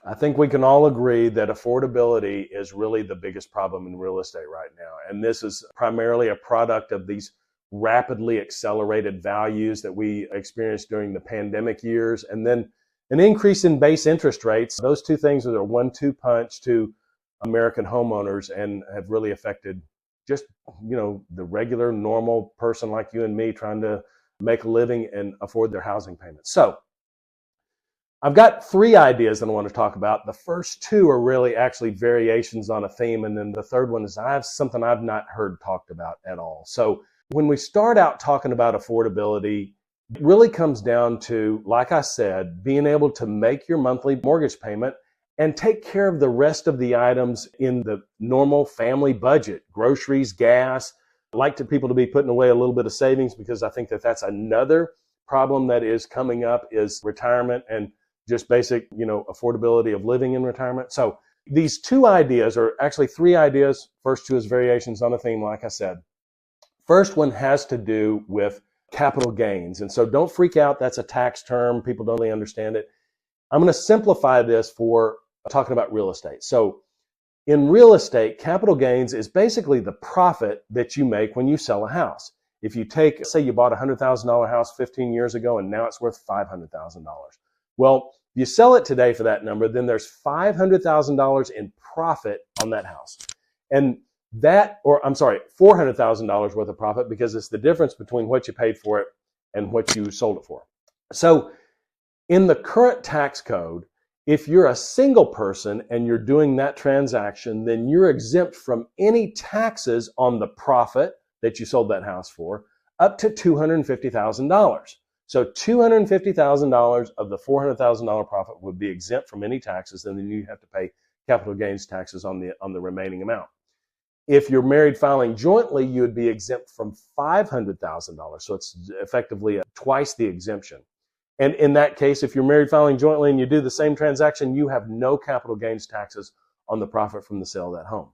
I think we can all agree that affordability is really the biggest problem in real estate right now. And this is primarily a product of these rapidly accelerated values that we experienced during the pandemic years, and then an increase in base interest rates. Those two things are a 1-2 punch to American homeowners and have really affected just, the regular, normal person like you and me trying to make a living and afford their housing payments. So I've got 3 ideas that I want to talk about. The first 2 are really actually variations on a theme, and then the third one is something I've not heard talked about at all. So when we start out talking about affordability, it really comes down to, like I said, being able to make your monthly mortgage payment and take care of the rest of the items in the normal family budget: groceries, gas. I like people to be putting away a little bit of savings, because I think that that's another problem that is coming up, is retirement and just basic, affordability of living in retirement. So these 2 ideas are actually 3 ideas. First 2 is variations on a theme, like I said. First one has to do with capital gains. And so don't freak out. That's a tax term. People don't really understand it. I'm going to simplify this for talking about real estate. So in real estate, capital gains is basically the profit that you make when you sell a house. If you say you bought a $100,000 house 15 years ago and now it's worth $500,000. Well, if you sell it today for that number, then there's $500,000 in profit on that house. And $400,000 worth of profit, because it's the difference between what you paid for it and what you sold it for. So in the current tax code, if you're a single person and you're doing that transaction, then you're exempt from any taxes on the profit that you sold that house for, up to $250,000. So $250,000 of the $400,000 profit would be exempt from any taxes, and then you have to pay capital gains taxes on the remaining amount. If you're married filing jointly, you would be exempt from $500,000. So it's effectively twice the exemption. And in that case, if you're married filing jointly and you do the same transaction, you have no capital gains taxes on the profit from the sale of that home,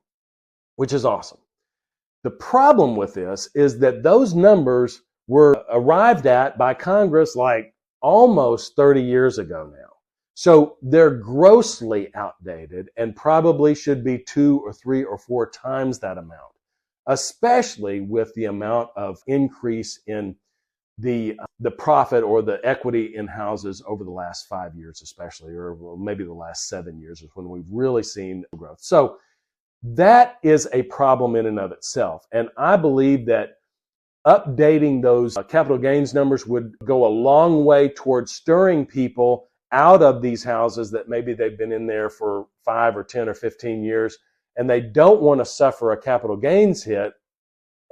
which is awesome. The problem with this is that those numbers were arrived at by Congress like almost 30 years ago now. So they're grossly outdated and probably should be 2 or 3 or 4 times that amount, especially with the amount of increase in the profit or the equity in houses over the last 5 years, especially, or maybe the last 7 years is when we've really seen growth. So that is a problem in and of itself. And I believe that updating those capital gains numbers would go a long way towards stirring people out of these houses that maybe they've been in there for 5 or 10 or 15 years, and they don't want to suffer a capital gains hit.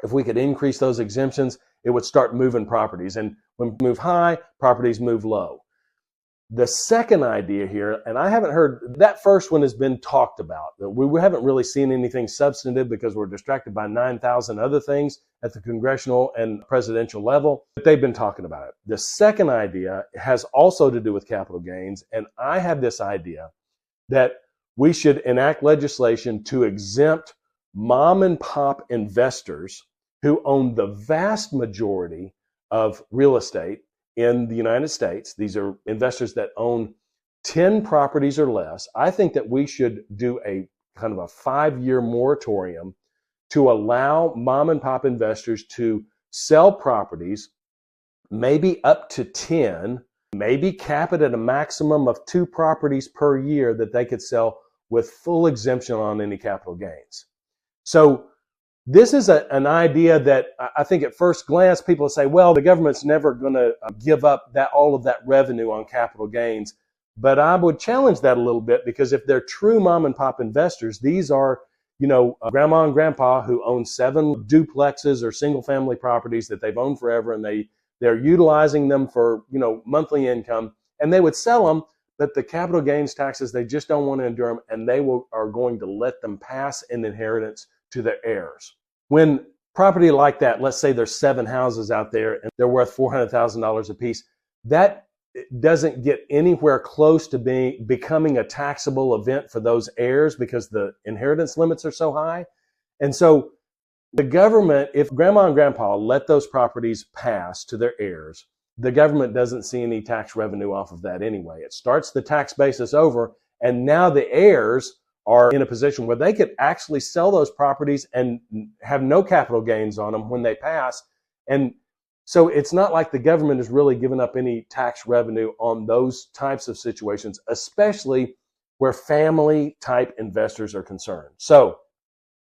If we could increase those exemptions, it would start moving properties. And when we move high, properties move low. The second idea here, and I haven't heard, that first one has been talked about. We haven't really seen anything substantive because we're distracted by 9,000 other things at the congressional and presidential level, but they've been talking about it. The second idea has also to do with capital gains, and I have this idea that we should enact legislation to exempt mom and pop investors who own the vast majority of real estate in the United States. These are investors that own 10 properties or less. I think that we should do a kind of a 5-year moratorium to allow mom and pop investors to sell properties, maybe up to 10, maybe cap it at a maximum of 2 properties per year that they could sell with full exemption on any capital gains. So this is an idea that I think at first glance people say, well, the government's never going to give up all of that revenue on capital gains. But I would challenge that a little bit, because if they're true mom and pop investors, these are, grandma and grandpa who own 7 duplexes or single family properties that they've owned forever, and they're utilizing them for, monthly income, and they would sell them, but the capital gains taxes, they just don't want to endure them, and they are going to let them pass in inheritance to their heirs. When property like that, let's say there's 7 houses out there and they're worth $400,000 a piece, that doesn't get anywhere close to becoming a taxable event for those heirs because the inheritance limits are so high. And so the government, if grandma and grandpa let those properties pass to their heirs, the government doesn't see any tax revenue off of that anyway. It starts the tax basis over, And now the heirs are in a position where they could actually sell those properties and have no capital gains on them when they pass. And so it's not like the government is really giving up any tax revenue on those types of situations, especially where family type investors are concerned. So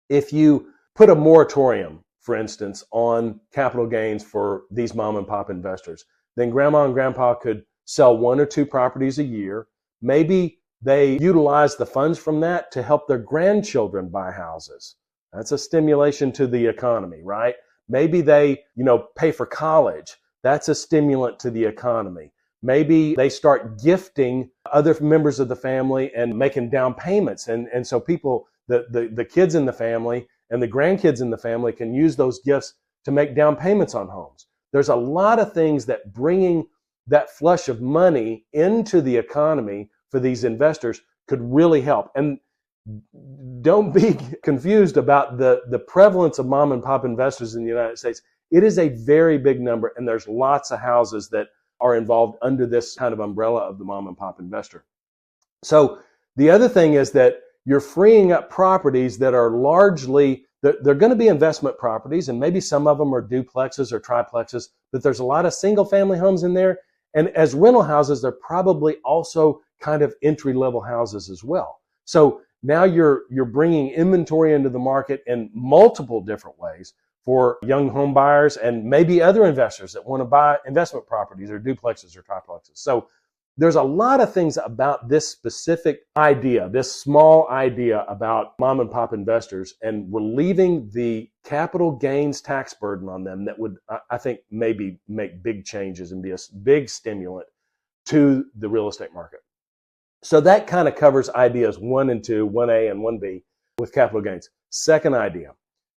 if you put a moratorium, for instance, on capital gains for these mom and pop investors, then grandma and grandpa could sell 1 or 2 properties a year. Maybe they utilize the funds from that to help their grandchildren buy houses. That's a stimulation to the economy, right? Maybe they, pay for college. That's a stimulant to the economy. Maybe they start gifting other members of the family and making down payments. And so people, the kids in the family and the grandkids in the family can use those gifts to make down payments on homes. There's a lot of things that bringing that flush of money into the economy for these investors could really help. And don't be confused about the prevalence of mom and pop investors in the United States. It is a very big number, and there's lots of houses that are involved under this kind of umbrella of the mom and pop investor. So the other thing is that you're freeing up properties that are largely, they're going to be investment properties, and maybe some of them are duplexes or triplexes, but there's a lot of single family homes in there. And as rental houses, they're probably also kind of entry-level houses as well. So now you're bringing inventory into the market in multiple different ways for young home buyers and maybe other investors that want to buy investment properties or duplexes or triplexes. So there's a lot of things about this specific idea, this small idea about mom and pop investors and relieving the capital gains tax burden on them that would, I think, maybe make big changes and be a big stimulant to the real estate market. So that kind of covers ideas 1 and 2, 1A and 1B with capital gains. Second idea.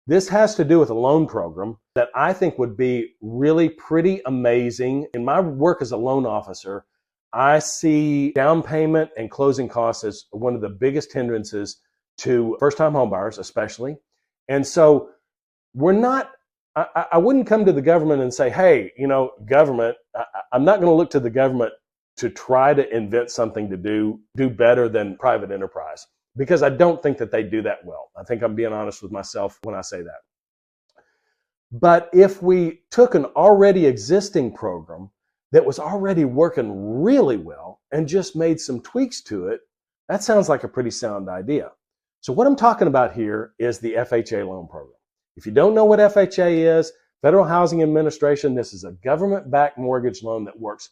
This has to do with a loan program that I think would be really pretty amazing. In my work as a loan officer, I see down payment and closing costs as one of the biggest hindrances to first-time homebuyers, especially. And so I wouldn't come to the government and say, hey, government, I'm not going to look to the government to try to invent something to do better than private enterprise, because I don't think that they do that well. I think I'm being honest with myself when I say that. But if we took an already existing program that was already working really well and just made some tweaks to it, that sounds like a pretty sound idea. So what I'm talking about here is the FHA loan program. If you don't know what FHA is, Federal Housing Administration, this is a government-backed mortgage loan that works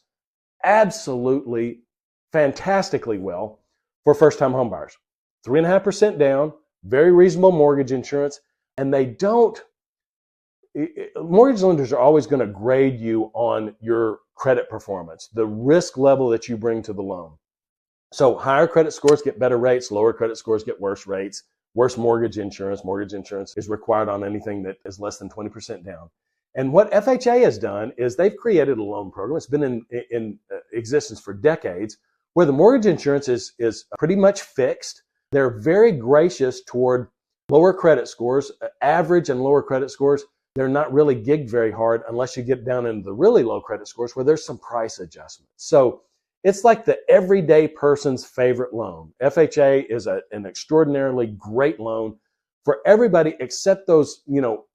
absolutely fantastically well for first-time homebuyers. 3.5% down, very reasonable mortgage insurance, and mortgage lenders are always going to grade you on your credit performance, the risk level that you bring to the loan. So higher credit scores get better rates, lower credit scores get worse rates, worse mortgage insurance. Mortgage insurance is required on anything that is less than 20% down. And what FHA has done is they've created a loan program. It's been in existence for decades, where the mortgage insurance is pretty much fixed. They're very gracious toward lower credit scores, average and lower credit scores. They're not really gigged very hard unless you get down into the really low credit scores where there's some price adjustment. So it's like the everyday person's favorite loan. FHA is an extraordinarily great loan for everybody except those,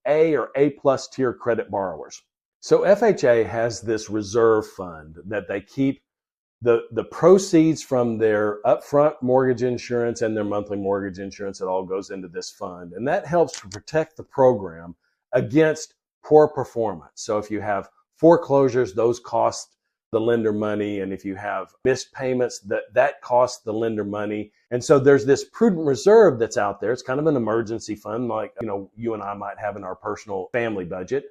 A or A plus tier credit borrowers. So FHA has this reserve fund that they keep the proceeds from their upfront mortgage insurance and their monthly mortgage insurance. It all goes into this fund, and that helps to protect the program against poor performance. So if you have foreclosures, those cost the lender money, and if you have missed payments, that costs the lender money. And so there's this prudent reserve that's out there. It's kind of an emergency fund, like you and I might have in our personal family budget.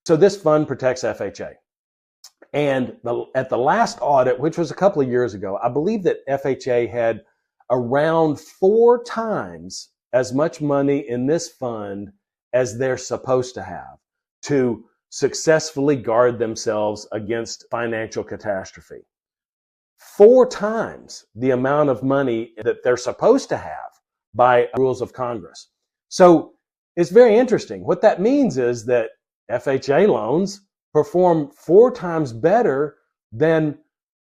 So this fund protects FHA. And at the last audit, which was a couple of years ago, I believe that FHA had around 4 times as much money in this fund as they're supposed to have to successfully guard themselves against financial catastrophe. 4 times the amount of money that they're supposed to have by rules of Congress. So it's very interesting. What that means is that FHA loans perform 4 times better than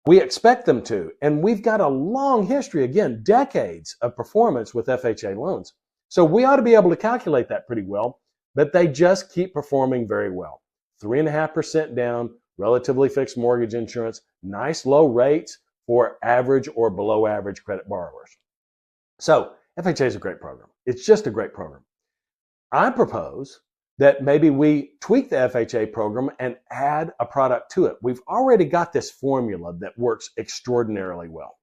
We expect them to. And we've got a long history, again, decades of performance with FHA loans. So we ought to be able to calculate that pretty well, but they just keep performing very well. 3.5% down, relatively fixed mortgage insurance, nice low rates for average or below average credit borrowers. So FHA is a great program. It's just a great program. I propose that maybe we tweak the FHA program and add a product to it. We've already got this formula that works extraordinarily well.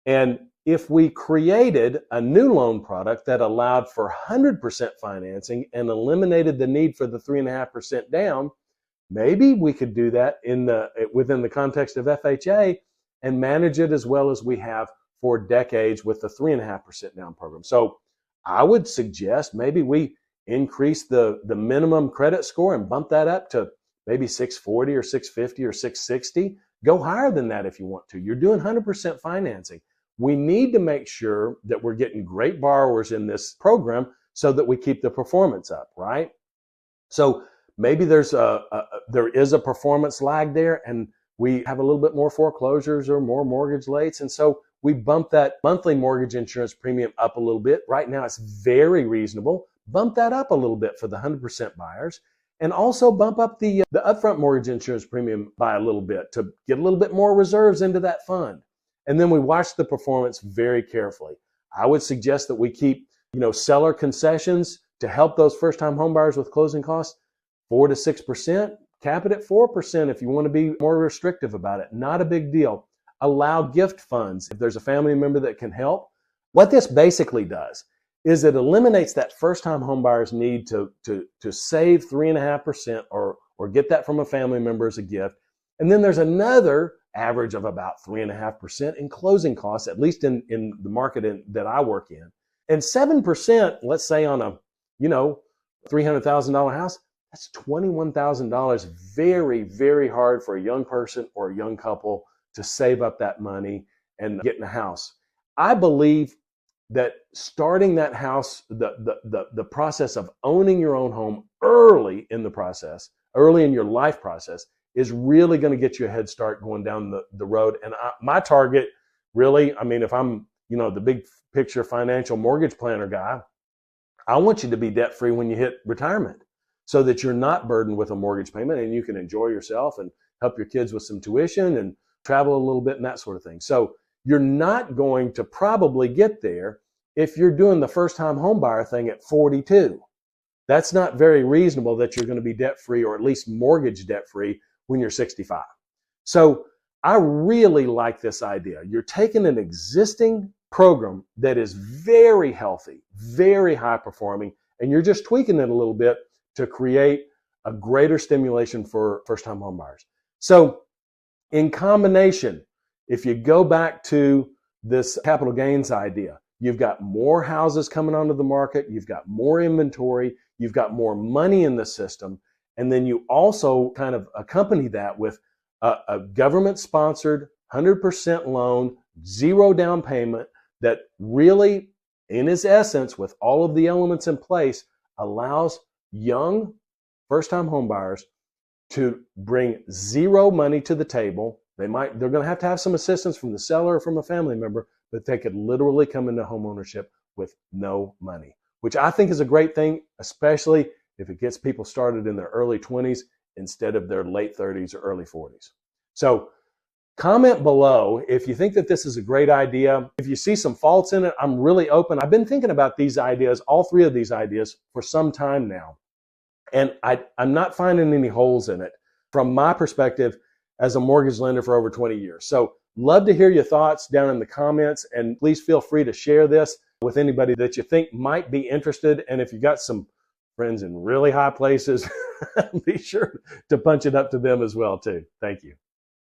And if we created a new loan product that allowed for 100% financing and eliminated the need for the 3.5% down, maybe we could do that within the context of FHA and manage it as well as we have for decades with the 3.5% down program. So I would suggest maybe we increase the minimum credit score and bump that up to maybe 640 or 650 or 660. Go higher than that if you want to. You're doing 100% financing. We need to make sure that we're getting great borrowers in this program so that we keep the performance up, right? So maybe there is a performance lag there, and we have a little bit more foreclosures or more mortgage lates, and so we bump that monthly mortgage insurance premium up a little bit. Right now it's very reasonable. Bump that up a little bit for the 100% buyers, and also bump up the upfront mortgage insurance premium by a little bit to get a little bit more reserves into that fund. And then we watch the performance very carefully. I would suggest that we keep, seller concessions to help those first-time homebuyers with closing costs, 4 to 6%. Cap it at 4% if you want to be more restrictive about it. Not a big deal. Allow gift funds if there's a family member that can help. What this basically does is it eliminates that first-time homebuyer's need to save 3.5% or get that from a family member as a gift. And then there's another average of about 3.5% in closing costs, at least in the market that I work in. And 7%, let's say on a, $300,000 house, that's $21,000. Very, very hard for a young person or a young couple to save up that money and get in a house. I believe that starting that house, the process of owning your own home early in the process, early in your life process, is really going to get you a head start going down the road. And my target, really, if I'm, the big picture financial mortgage planner guy, I want you to be debt free when you hit retirement so that you're not burdened with a mortgage payment and you can enjoy yourself and help your kids with some tuition and travel a little bit and that sort of thing. So you're not going to probably get there if you're doing the first time home buyer thing at 42. That's not very reasonable that you're going to be debt free or at least mortgage debt free when you're 65. So I really like this idea. You're taking an existing program that is very healthy, very high performing, and you're just tweaking it a little bit to create a greater stimulation for first-time home buyers. So in combination, if you go back to this capital gains idea, you've got more houses coming onto the market, you've got more inventory, you've got more money in the system, and then you also kind of accompany that with a government-sponsored 100% loan, zero down payment that really, in its essence, with all of the elements in place, allows young first-time homebuyers to bring zero money to the table. They're going to have some assistance from the seller or from a family member, but they could literally come into homeownership with no money, which I think is a great thing, especially if it gets people started in their early 20s instead of their late 30s or early 40s. So comment below if you think that this is a great idea. If you see some faults in it, I'm really open. I've been thinking about these ideas, all three of these ideas, for some time now. And I'm not finding any holes in it from my perspective as a mortgage lender for over 20 years. So love to hear your thoughts down in the comments, and please feel free to share this with anybody that you think might be interested. And if you got some friends in really high places, be sure to punch it up to them as well too. Thank you.